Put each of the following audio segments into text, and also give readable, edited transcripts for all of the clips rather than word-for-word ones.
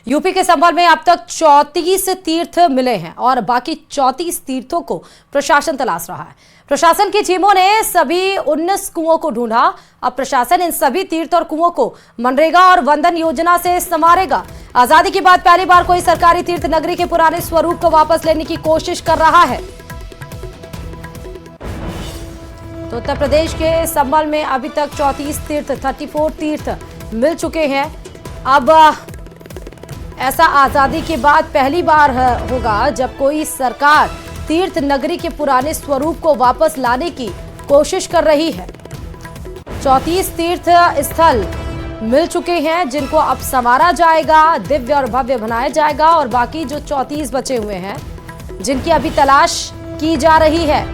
UP के संभल में अब तक 34 तीर्थ मिले हैं और बाकी 34 तीर्थों को प्रशासन तलाश रहा है। प्रशासन की टीमों ने सभी 19 कुओं को ढूंढा। अब प्रशासन इन सभी तीर्थ और कुओं को मनरेगा और वंदन योजना से संवारेगा। आजादी के बाद पहली बार कोई सरकारी तीर्थ नगरी के पुराने स्वरूप को वापस लेने की कोशिश कर रहा है। तो उत्तर प्रदेश के संभल में अभी तक 34 तीर्थ मिल चुके हैं। अब ऐसा आजादी के बाद पहली बार होगा जब कोई सरकार तीर्थ नगरी के पुराने स्वरूप को वापस लाने की कोशिश कर रही है। 34 तीर्थ स्थल मिल चुके हैं जिनको अब संवारा जाएगा, दिव्य और भव्य बनाया जाएगा और बाकी जो 34 बचे हुए हैं जिनकी अभी तलाश की जा रही है।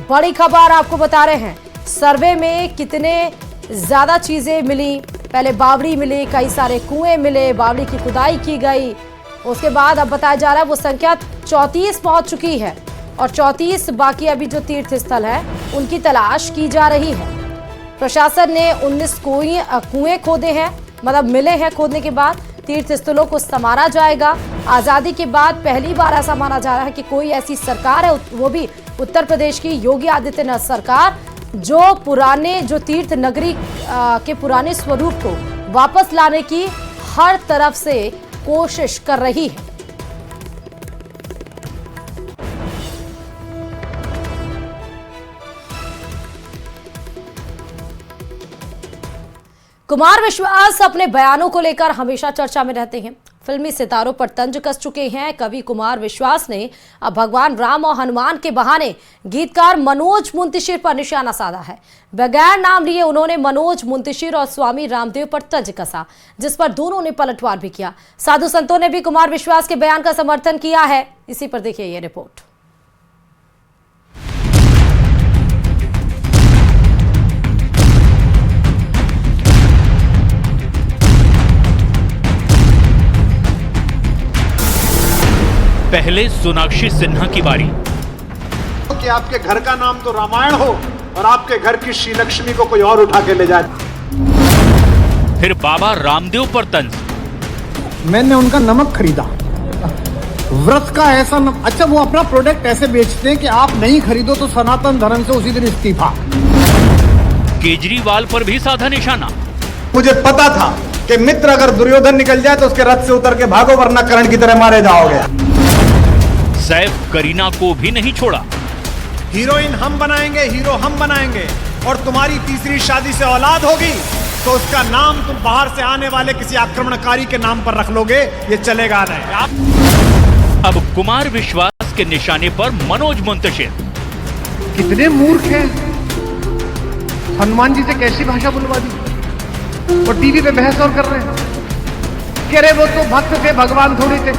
बड़ी खबर आपको बता रहे हैं, सर्वे में कितने ज्यादा चीजें मिली। पहले बावड़ी मिली, कई सारे कुएं मिले, बावड़ी की खुदाई की गई। उसके बाद अब बताया जा रहा है वो संख्या 34 पहुंच चुकी है और 34 बाकी अभी जो तीर्थ स्थल है उनकी तलाश की जा रही है। प्रशासन ने 19 कुएं खोदे हैं, मतलब मिले हैं। खोदने के बाद तीर्थ स्थलों को संवारा जाएगा। आजादी के बाद पहली बार ऐसा माना जा रहा है कि कोई ऐसी सरकार है, वो भी उत्तर प्रदेश की योगी आदित्यनाथ सरकार, जो तीर्थ नगरी के पुराने स्वरूप को वापस लाने की हर तरफ से कोशिश कर रही है। कुमार विश्वास अपने बयानों को लेकर हमेशा चर्चा में रहते हैं। फिल्मी सितारों पर तंज कस चुके हैं। कवि कुमार विश्वास ने अब भगवान राम और हनुमान के बहाने गीतकार मनोज मुंतशिर पर निशाना साधा है। बगैर नाम लिए उन्होंने मनोज मुंतशिर और स्वामी रामदेव पर तंज कसा, जिस पर दोनों ने पलटवार भी किया। साधु संतों ने भी कुमार विश्वास के बयान का समर्थन किया है। इसी पर देखिए ये रिपोर्ट। पहले सोनाक्षी सिन्हा की बारी कि आपके घर का नाम तो रामायण हो और आपके घर की श्री लक्ष्मी को कोई और उठा के ले जाए। फिर बाबा रामदेव पर तंज। मैंने उनका नमक खरीदा, व्रत का ऐसा अच्छा वो अपना प्रोडक्ट ऐसे बेचते हैं कि आप नहीं खरीदो तो सनातन धर्म से उसी दिन इस्तीफा। केजरीवाल पर भी साधा निशाना। मुझे पता था कि मित्र अगर दुर्योधन निकल जाए तो उसके रथ से उतर के भागो वरना कर्ण की तरह मारे जाओगे। सैफ करीना को भी नहीं छोड़ा। हीरोइन हम बनाएंगे, हीरो हम बनाएंगे और तुम्हारी तीसरी शादी से औलाद होगी तो उसका नाम तुम बाहर से आने वाले किसी आक्रमणकारी के नाम पर रख लोगे, ये चलेगा नहीं। अब कुमार विश्वास के निशाने पर मनोज मुंतशिर। कितने मूर्ख हैं, हनुमान जी से कैसी भाषा बुलवा दी और टीवी पे बहस और कर रहे हैं। कह रहे वो तो भक्त थे, भगवान थोड़ी थे।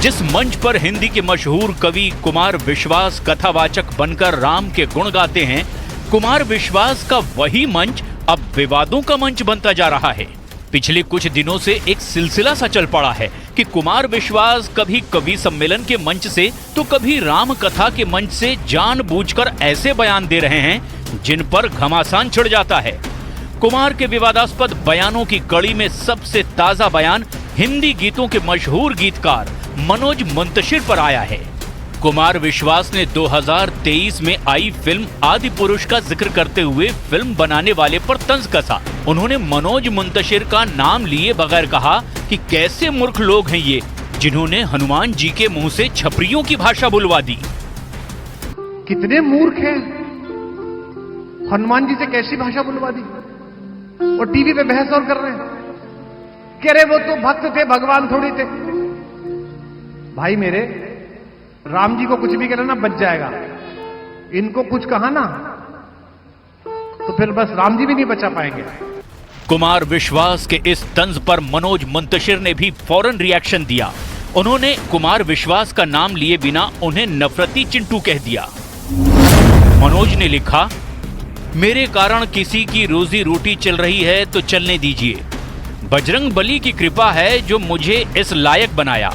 जिस मंच पर हिंदी के मशहूर कवि कुमार विश्वास कथावाचक बनकर राम के गुण गाते हैं, कुमार विश्वास का वही मंच अब विवादों का मंच बनता जा रहा है। पिछले कुछ दिनों से एक सिलसिला सा चल पड़ा है कि कुमार विश्वास कभी कवि सम्मेलन के मंच से तो कभी राम कथा के मंच से जानबूझकर ऐसे बयान दे रहे हैं जिन पर घमासान छिड़ जाता है। कुमार के विवादास्पद बयानों की कड़ी में सबसे ताजा बयान हिंदी गीतों के मशहूर गीतकार मनोज मुंतशिर पर आया है। कुमार विश्वास ने 2023 में आई फिल्म आदि पुरुष का जिक्र करते हुए फिल्म बनाने वाले पर तंज कसा। उन्होंने मनोज मुंतशिर का नाम लिए बगैर कहा कि कैसे मूर्ख लोग हैं ये, जिन्होंने हनुमान जी के मुंह से छपरियों की भाषा बुलवा दी। कितने मूर्ख हैं, हनुमान जी से कैसी भाषा बुलवा दी और टीवी पे बहस और कर रहे हैं। कह रहे वो तो भक्त थे, भगवान थोड़ी थे। भाई मेरे, राम जी को कुछ भी कहना ना बच जाएगा, इनको कुछ कहा ना तो फिर बस राम जी भी नहीं बचा पाएंगे। कुमार विश्वास के इस तंज पर मनोज मुंतशिर ने भी फौरन रिएक्शन दिया। उन्होंने कुमार विश्वास का नाम लिए बिना उन्हें नफरती चिंटू कह दिया। मनोज ने लिखा, मेरे कारण किसी की रोजी रोटी चल रही है तो चलने दीजिए। बजरंग बली की कृपा है जो मुझे इस लायक बनाया।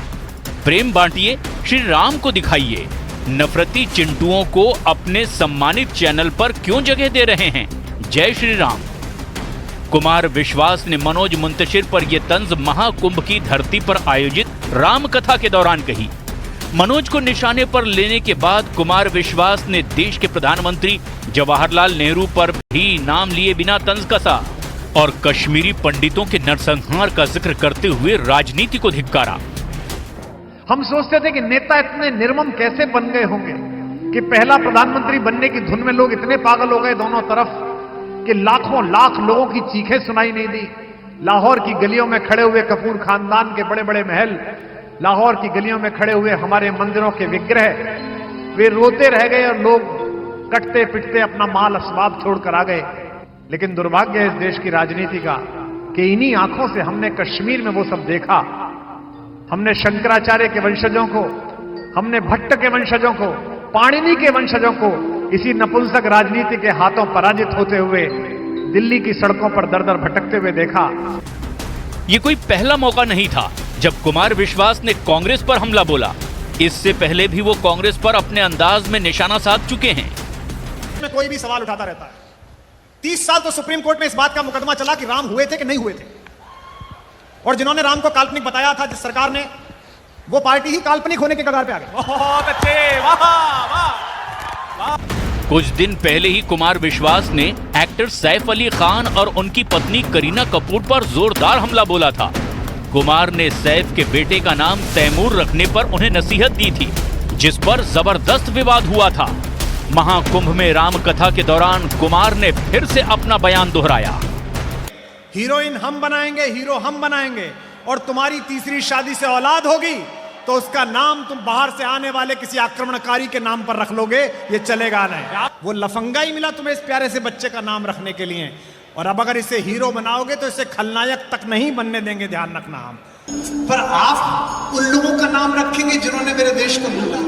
प्रेम बांटिए, श्री राम को दिखाइए। नफरती चिंटुओं को अपने सम्मानित चैनल पर क्यों जगह दे रहे हैं? जय श्री राम। कुमार विश्वास ने मनोज मुंतशिर पर यह तंज महाकुंभ की धरती पर आयोजित राम कथा के दौरान कही। मनोज को निशाने पर लेने के बाद कुमार विश्वास ने देश के प्रधानमंत्री जवाहरलाल नेहरू पर भी नाम लिए बिना तंज कसा और कश्मीरी पंडितों के नरसंहार का जिक्र करते हुए राजनीति को धिक्कारा। हम सोचते थे कि नेता इतने निर्मम कैसे बन गए होंगे कि पहला प्रधानमंत्री बनने की धुन में लोग इतने पागल हो गए दोनों तरफ कि लाखों लाख लोगों की चीखें सुनाई नहीं दी। लाहौर की गलियों में खड़े हुए कपूर खानदान के बड़े बड़े महल, लाहौर की गलियों में खड़े हुए हमारे मंदिरों के विग्रह, वे रोते रह गए और लोग कटते पिटते अपना माल असबाब छोड़कर आ गए। लेकिन दुर्भाग्य है इस देश की राजनीति का कि इन्हीं आंखों से हमने कश्मीर में वो सब देखा। हमने शंकराचार्य के वंशजों को, हमने भट्ट के वंशजों को, पाणिनि के वंशजों को इसी नपुंसक राजनीति के हाथों पराजित होते हुए दिल्ली की सड़कों पर दर दर भटकते हुए देखा। ये कोई पहला मौका नहीं था जब कुमार विश्वास ने कांग्रेस पर हमला बोला। इससे पहले भी वो कांग्रेस पर अपने अंदाज में निशाना साध चुके हैं। में कोई भी सवाल उठाता रहता है। 30 साल तो सुप्रीम कोर्ट में इस बात का मुकदमा चला कि राम हुए थे कि नहीं हुए थे, और जिन्होंने राम को काल्पनिक बताया था जिस सरकार ने, वो पार्टी ही काल्पनिक होने के कगार पे आ गई। बहुत अच्छे, वाह वाह। कुछ दिन पहले ही कुमार विश्वास ने एक्टर सैफ अली खान और उनकी पत्नी करीना कपूर पर जोरदार हमला बोला था। कुमार ने सैफ के बेटे का नाम तैमूर रखने पर उन्हें नसीहत दी थी, जिस पर जबरदस्त विवाद हुआ था। महाकुंभ में राम कथा के दौरान कुमार ने फिर से अपना बयान दोहराया। हीरोइन हम बनाएंगे, हीरो हम बनाएंगे, और तुम्हारी तीसरी शादी से औलाद होगी तो उसका नाम तुम बाहर से आने वाले किसी आक्रमणकारी के नाम पर रख लोगे, ये चलेगा नहीं। वो लफंगा ही मिला तुम्हें इस प्यारे से बच्चे का नाम रखने के लिए, और अब अगर इसे हीरो बनाओगे तो इसे खलनायक तक नहीं बनने देंगे, ध्यान रखना। हम पर आप उन लोगों का नाम रखेंगे जिन्होंने मेरे देश को लूटा,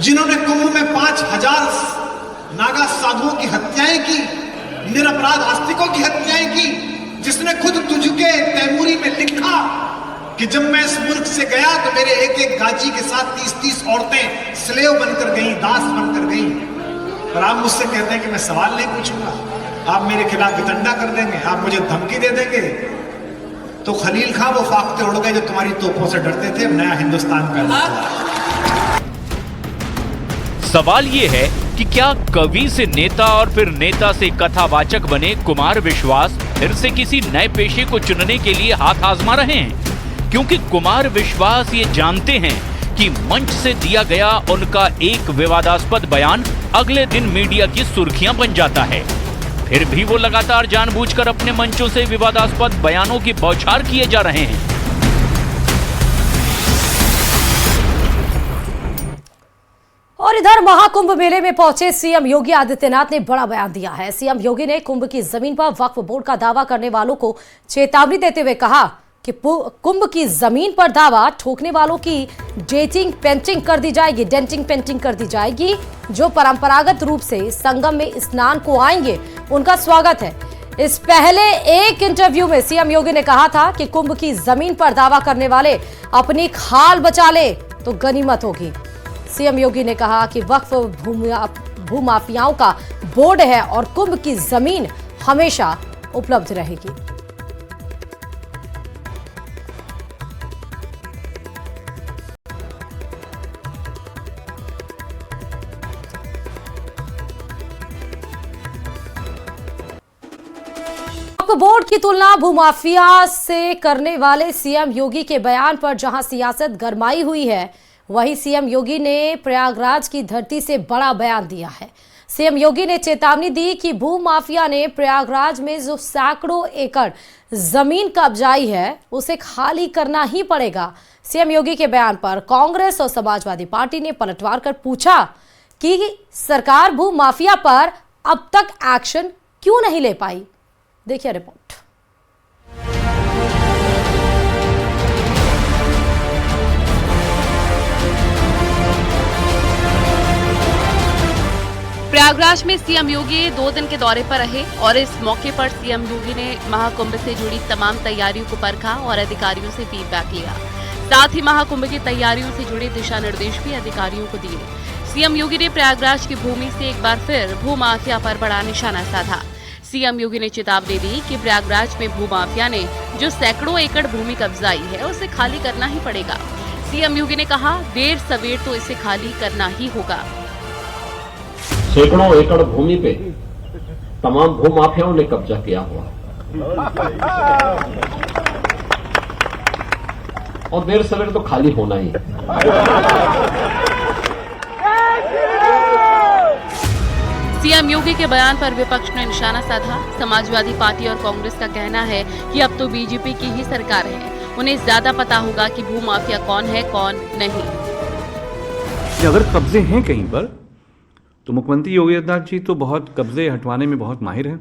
जिन्होंने कुंभ में 5000 नागा साधुओं की हत्याएं की, निरपराध आस्तिकों की हत्याएं की, जिसने खुद तुझके तैमूरी में लिखा कि जब मैं इस मुल्क से गया तो मेरे एक एक गाजी के साथ 30-30 औरतें स्लेव बनकर गईं, दास बनकर गईं। और आप मुझसे कहते हैं कि मैं सवाल नहीं पूछूंगा, आप मेरे खिलाफ वितंडा कर देंगे, आप मुझे धमकी दे देंगे। तो खलील खां वो फाख्ते उड़ गए जो तुम्हारी तोपों से डरते थे, अब नया हिंदुस्तान पैदा हुआ। सवाल ये है कि क्या कवि से नेता और फिर नेता से कथावाचक बने कुमार विश्वास फिर से किसी नए पेशे को चुनने के लिए हाथ आजमा रहे हैं? क्योंकि कुमार विश्वास ये जानते हैं कि मंच से दिया गया उनका एक विवादास्पद बयान अगले दिन मीडिया की सुर्खियां बन जाता है। फिर भी वो लगातार जानबूझकर अपने मंचों से विवादास्पद बयानों की बौछार किए जा रहे हैं। और इधर महाकुंभ मेले में पहुंचे सीएम योगी आदित्यनाथ ने बड़ा बयान दिया है। सीएम योगी ने कुंभ की जमीन पर वक्फ बोर्ड का दावा करने वालों को चेतावनी देते हुए कहा कि कुंभ की जमीन पर दावा ठोकने वालों की डेंटिंग पेंटिंग कर दी जाएगी। जो परंपरागत रूप से संगम में स्नान को आएंगे उनका स्वागत है। इस पहले एक इंटरव्यू में सीएम योगी ने कहा था कि कुंभ की जमीन पर दावा करने वाले अपनी खाल बचा ले तो गनीमत होगी। सीएम योगी ने कहा कि वक्फ भूमाफियाओं का बोर्ड है और कुंभ की जमीन हमेशा उपलब्ध रहेगी। वक्फ बोर्ड की तुलना भूमाफिया से करने वाले सीएम योगी के बयान पर जहां सियासत गरमाई हुई है, वहीं सीएम योगी ने प्रयागराज की धरती से बड़ा बयान दिया है। सीएम योगी ने चेतावनी दी कि भूमाफिया ने प्रयागराज में जो सैकड़ों एकड़ जमीन कब्जाई है उसे खाली करना ही पड़ेगा। सीएम योगी के बयान पर कांग्रेस और समाजवादी पार्टी ने पलटवार कर पूछा कि सरकार भूमाफिया पर अब तक एक्शन क्यों नहीं ले पाई। देखिए रिपोर्ट। प्रयागराज में सीएम योगी 2 दिन के दौरे पर रहे और इस मौके पर सीएम योगी ने महाकुंभ से जुड़ी तमाम तैयारियों को परखा और अधिकारियों से फीडबैक लिया। साथ ही महाकुंभ की तैयारियों से जुड़े दिशा निर्देश भी अधिकारियों को दिए। सीएम योगी ने प्रयागराज की भूमि से एक बार फिर भूमाफिया पर बड़ा निशाना साधा। सीएम योगी ने चेतावनी दी कि प्रयागराज में भूमाफिया ने जो सैकड़ों एकड़ भूमि कब्जाई है उसे खाली करना ही पड़ेगा। सीएम योगी ने कहा, देर सवेर तो इसे खाली करना ही होगा। सैकड़ों एकड़ भूमि पे तमाम भूमाफियाओं ने कब्जा किया हुआ है और देर सवेर तो खाली होना ही है। सीएम योगी के बयान पर विपक्ष ने निशाना साधा। समाजवादी पार्टी और कांग्रेस का कहना है कि अब तो बीजेपी की ही सरकार है, उन्हें ज्यादा पता होगा कि भूमाफिया कौन है कौन नहीं। अगर कब्जे हैं कहीं पर तो मुख्यमंत्री योगी आदित्यनाथ जी तो बहुत कब्जे हटवाने में बहुत माहिर हैं।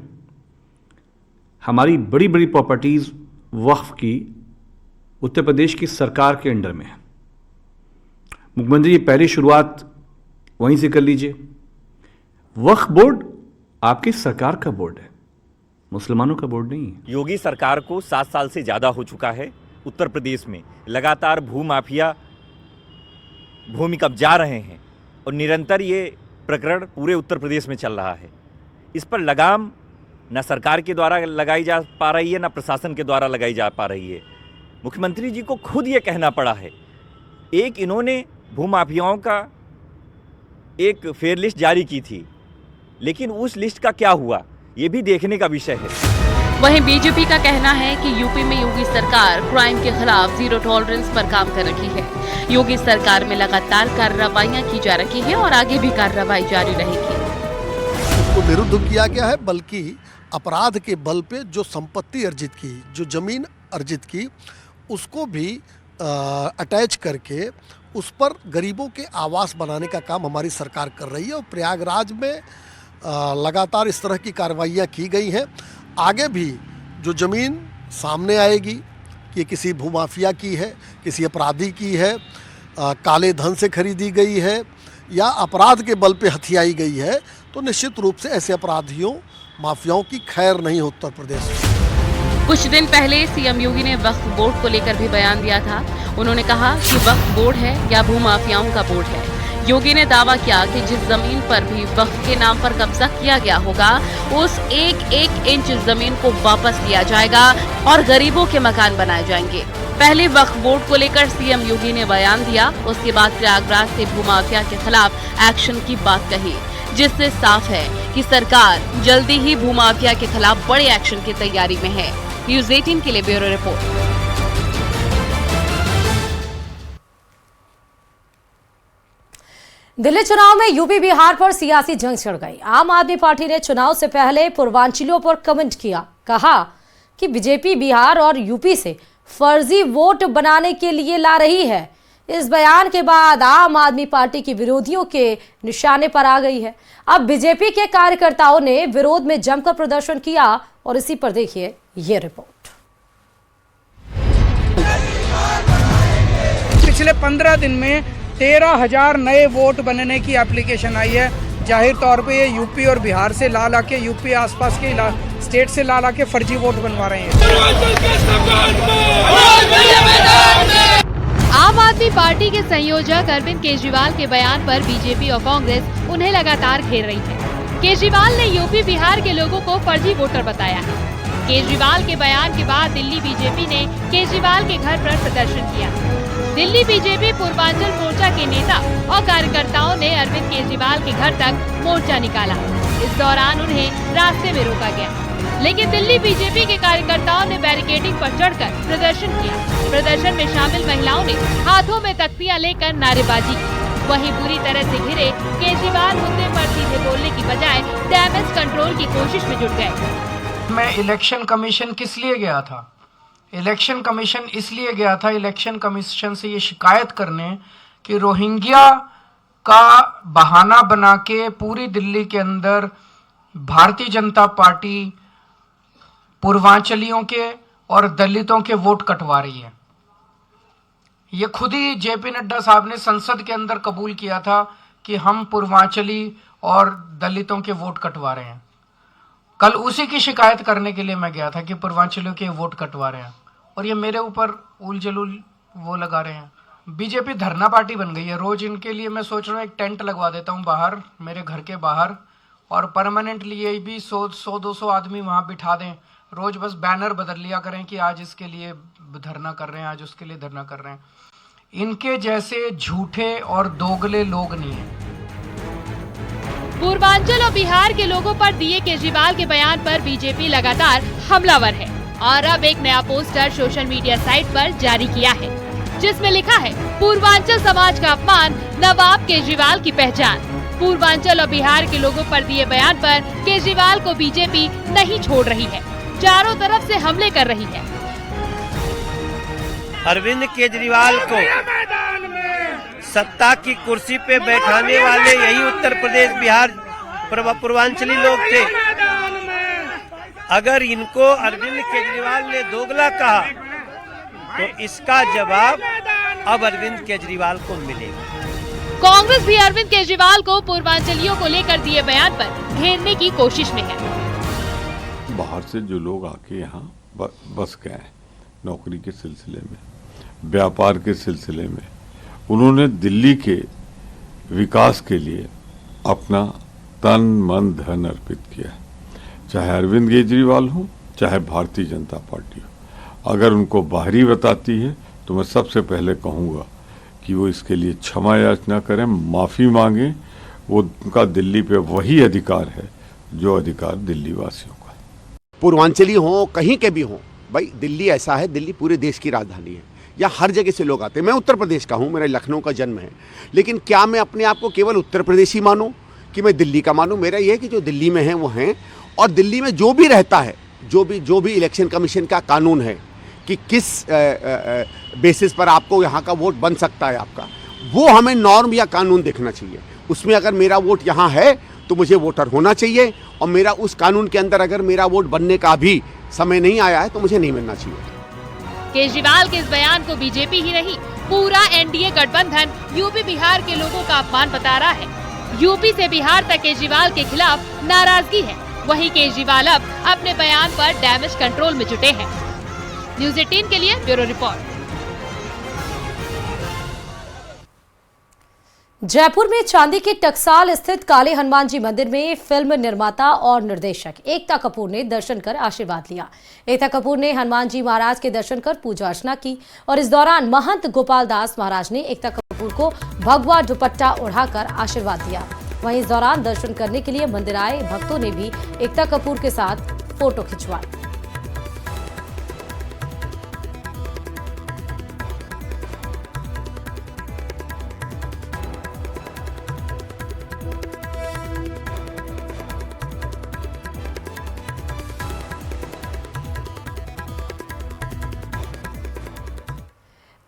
हमारी बड़ी बड़ी प्रॉपर्टीज वक्फ की उत्तर प्रदेश की सरकार के अंडर में है। मुख्यमंत्री जी पहली शुरुआत वहीं से कर लीजिए। वक्फ बोर्ड आपकी सरकार का बोर्ड है, मुसलमानों का बोर्ड नहीं है। योगी सरकार को 7 साल से ज़्यादा हो चुका है। उत्तर प्रदेश में लगातार भूमाफिया भूमि कब्जा रहे हैं और निरंतर ये प्रकरण पूरे उत्तर प्रदेश में चल रहा है। इस पर लगाम न सरकार के द्वारा लगाई जा पा रही है, न प्रशासन के द्वारा लगाई जा पा रही है। मुख्यमंत्री जी को खुद ये कहना पड़ा है। एक इन्होंने भूमाफियाओं का एक फेयर लिस्ट जारी की थी, लेकिन उस लिस्ट का क्या हुआ ये भी देखने का विषय है। वहीं बीजेपी का कहना है कि यूपी में योगी सरकार क्राइम के खिलाफ जीरो टॉलरेंस पर काम कर रही है। योगी सरकार में लगातार कार्रवाइयां की जा रही है और आगे भी कार्रवाई जारी रहेगी। उसको विरुद्ध किया गया है, बल्कि अपराध के बल पे जो संपत्ति अर्जित की, जो जमीन अर्जित की, उसको भी अटैच करके उस पर गरीबों के आवास बनाने का काम हमारी सरकार कर रही है। और प्रयागराज में लगातार इस तरह की कार्रवाइयाँ की गई हैं। आगे भी जो ज़मीन सामने आएगी कि किसी भूमाफिया की है, किसी अपराधी की है, काले धन से खरीदी गई है या अपराध के बल पे हथियाई गई है, तो निश्चित रूप से ऐसे अपराधियों माफियाओं की खैर नहीं हो उत्तर प्रदेश में। कुछ दिन पहले सीएम योगी ने वक्फ बोर्ड को लेकर भी बयान दिया था। उन्होंने कहा कि वक्फ बोर्ड है या भूमाफियाओं का बोर्ड है। योगी ने दावा किया कि जिस जमीन पर भी वक्फ के नाम पर कब्जा किया गया होगा, उस एक एक इंच जमीन को वापस लिया जाएगा और गरीबों के मकान बनाए जाएंगे। पहले वक्फ बोर्ड को लेकर सीएम योगी ने बयान दिया, उसके बाद प्रयागराज से भूमाफिया के खिलाफ एक्शन की बात कही, जिससे साफ है कि सरकार जल्दी ही भूमाफिया के खिलाफ बड़े एक्शन की तैयारी में है। न्यूज़ 18 के लिए ब्यूरो रिपोर्ट। दिल्ली चुनाव में यूपी बिहार पर सियासी जंग छिड़ गई। आम आदमी पार्टी ने चुनाव से पहले पूर्वांचलियों पर कमेंट किया, कहा कि बीजेपी बिहार और यूपी से फर्जी वोट बनाने के लिए ला रही है। इस बयान के बाद आम आदमी पार्टी के विरोधियों के निशाने पर आ गई है। अब बीजेपी के कार्यकर्ताओं ने विरोध में जमकर प्रदर्शन किया और इसी पर देखिए ये रिपोर्ट। पिछले 15 दिन में 13,000 नए वोट बनने की एप्लीकेशन आई है। जाहिर तौर पे ये यूपी और बिहार से ला के यूपी आसपास के स्टेट से ला के फर्जी वोट बनवा रहे हैं। आम आदमी पार्टी के संयोजक अरविंद केजरीवाल के बयान पर बीजेपी और कांग्रेस उन्हें लगातार घेर रही है। केजरीवाल ने यूपी बिहार के लोगों को फर्जी वोटर बताया है। केजरीवाल के बयान के बाद दिल्ली बीजेपी ने केजरीवाल के घर पर प्रदर्शन किया। दिल्ली बीजेपी पूर्वांचल मोर्चा के नेता और कार्यकर्ताओं ने अरविंद केजरीवाल के घर तक मोर्चा निकाला। इस दौरान उन्हें रास्ते में रोका गया, लेकिन दिल्ली बीजेपी के कार्यकर्ताओं ने बैरिकेडिंग पर चढ़कर प्रदर्शन किया। प्रदर्शन में शामिल महिलाओं ने हाथों में तख्तियां लेकर नारेबाजी की। वहीं पूरी तरह से घिरे केजरीवाल मुद्दे पर सीधे बोलने की बजाय डैमेज कंट्रोल की कोशिश में जुट गए। मैं इलेक्शन कमीशन किस लिए गया था? इलेक्शन कमीशन इसलिए गया था, इलेक्शन कमीशन से ये शिकायत करने कि रोहिंग्या का बहाना बना के पूरी दिल्ली के अंदर भारतीय जनता पार्टी पूर्वांचलियों के और दलितों के वोट कटवा रही है। ये खुद ही जेपी नड्डा साहब ने संसद के अंदर कबूल किया था कि हम पूर्वांचली और दलितों के वोट कटवा रहे हैं। कल उसी की शिकायत करने के लिए मैं गया था कि पूर्वांचलियों के वोट कटवा रहे हैं और ये मेरे ऊपर उल जलूल वो लगा रहे हैं। बीजेपी धरना पार्टी बन गई है। रोज इनके लिए मैं सोच रहा हूँ एक टेंट लगवा देता हूँ बाहर, मेरे घर के बाहर, और परमानेंटली ये भी 100-200 आदमी वहाँ बिठा दें, रोज बस बैनर बदल लिया करें कि आज इसके लिए धरना कर रहे हैं, आज उसके लिए धरना कर रहे हैं। इनके जैसे झूठे और दोगले लोग नहीं हैं। पूर्वांचल और बिहार के लोगों पर दिए केजरीवाल के बयान पर बीजेपी लगातार हमलावर है और अब एक नया पोस्टर सोशल मीडिया साइट पर जारी किया है, जिसमें लिखा है, पूर्वांचल समाज का अपमान, नवाब केजरीवाल की पहचान। पूर्वांचल और बिहार के लोगों पर दिए बयान पर केजरीवाल को बीजेपी नहीं छोड़ रही है, चारों तरफ से हमले कर रही है। अरविंद केजरीवाल को सत्ता की कुर्सी पे बैठाने वाले यही उत्तर प्रदेश बिहार पूर्वांचली लोग थे। अगर इनको अरविंद केजरीवाल ने दोगला कहा तो इसका जवाब अब अरविंद केजरीवाल को मिलेगा। कांग्रेस भी अरविंद केजरीवाल को पूर्वांचलियों को लेकर दिए बयान पर घेरने की कोशिश में है। बाहर से जो लोग आके यहाँ बस गए हैं, नौकरी के सिलसिले में, व्यापार के सिलसिले में, उन्होंने दिल्ली के विकास के लिए अपना तन मन धन अर्पित किया, चाहे अरविंद केजरीवाल हो, चाहे भारतीय जनता पार्टी हो। अगर उनको बाहरी बताती है तो मैं सबसे पहले कहूँगा कि वो इसके लिए क्षमा याचना करें, माफ़ी मांगें। वो उनका दिल्ली पे वही अधिकार है जो अधिकार दिल्ली वासियों का है। पूर्वांचली हो, कहीं के भी हो, भाई दिल्ली ऐसा है, दिल्ली पूरे देश की राजधानी है, या हर जगह से लोग आते हैं। मैं उत्तर प्रदेश का हूँ, मेरा लखनऊ का जन्म है, लेकिन क्या मैं अपने आप को केवल उत्तर प्रदेशी मानूं कि मैं दिल्ली का मानूं? मेरा यह है कि जो दिल्ली में हैं वो हैं, और दिल्ली में जो भी रहता है, जो भी इलेक्शन कमीशन का कानून है कि किस बेसिस पर आपको यहाँ का वोट बन सकता है आपका, वो हमें नॉर्म या कानून देखना चाहिए। उसमें अगर मेरा वोट यहाँ है तो मुझे वोटर होना चाहिए, और मेरा उस कानून के अंदर अगर मेरा वोट बनने का भी समय नहीं आया है तो मुझे नहीं मिलना चाहिए। केजरीवाल के इस बयान को बीजेपी ही नहीं, पूरा एनडीए गठबंधन यूपी बिहार के लोगों का अपमान बता रहा है। यूपी से बिहार तक केजरीवाल के खिलाफ नाराजगी है। वहीं केजरीवाल अब अपने बयान पर डैमेज कंट्रोल में जुटे हैं। न्यूज़ 18 के लिए ब्यूरो रिपोर्ट। जयपुर में चांदी के टकसाल स्थित काले हनुमान जी मंदिर में फिल्म निर्माता और निर्देशक एकता कपूर ने दर्शन कर आशीर्वाद लिया। एकता कपूर ने हनुमान जी महाराज के दर्शन कर पूजा अर्चना की और इस दौरान महंत गोपाल दास महाराज ने एकता कपूर को भगवा दुपट्टा ओढ़ाकर आशीर्वाद दिया। वहीं इस दौरान दर्शन करने के लिए मंदिर आए भक्तों ने भी एकता कपूर के साथ फोटो खिंचवाई।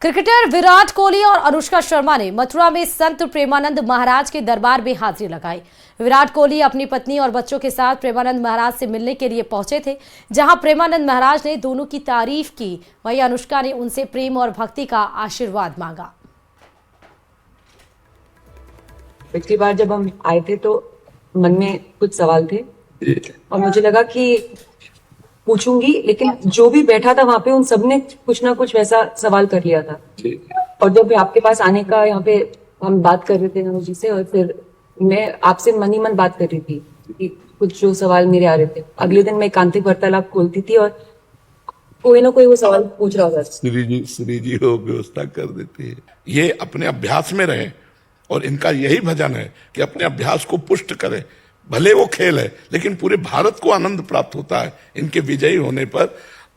क्रिकेटर विराट कोहली और अनुष्का शर्मा ने मथुरा में संत प्रेमानंद महाराज के दरबार में हाजिरी लगाई। विराट कोहली अपनी पत्नी और बच्चों के साथ प्रेमानंद महाराज से मिलने के लिए पहुंचे थे, जहां प्रेमानंद महाराज ने दोनों की तारीफ की। वहीं अनुष्का ने उनसे प्रेम और भक्ति का आशीर्वाद मांगा। पिछली बार जब हम आए थे तो मन में कुछ सवाल थे और मुझे लगा कि पूछूंगी, लेकिन जो भी बैठा था वहां पे उन सब ने कुछ ना कुछ वैसा सवाल कर लिया था। और जब आपके पास आने का यहाँ पे हम बात कर रहे थे नमो जी से, और फिर मैं आपसे मन ही मन बात कर रही थी कि कुछ जो सवाल मेरे आ रहे थे। अगले दिन मैं एकांतिक वार्तालाप खोलती थी और कोई ना कोई वो सवाल पूछ रहा था। श्री जी हो व्यवस्था कर देती है। ये अपने अभ्यास में रहे और इनका यही भजन है कि अपने अभ्यास को पुष्ट करें। भले वो खेल है लेकिन पूरे भारत को आनंद प्राप्त होता है इनके विजयी होने पर।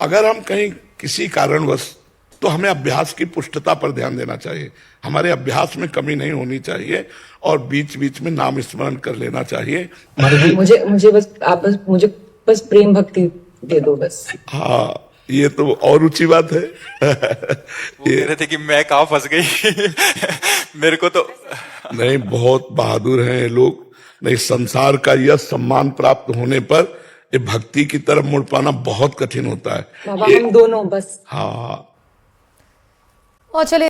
अगर हम कहीं किसी कारणवश, तो हमें अभ्यास की पुष्टता पर ध्यान देना चाहिए। हमारे अभ्यास में कमी नहीं होनी चाहिए और बीच बीच में नाम स्मरण कर लेना चाहिए। मुझे बस आप मुझे बस प्रेम भक्ति दे दो बस। हाँ, ये तो और ऊंची बात है। वो कह रहे थे कि मैं कहाँ फंस गई। मेरे को तो नहीं, बहुत बहादुर हैं ये लोग। नहीं, संसार का यह सम्मान प्राप्त होने पर ये भक्ति की तरफ मुड़ पाना बहुत कठिन होता है। बाबा हम दोनों बस। हाँ, और चले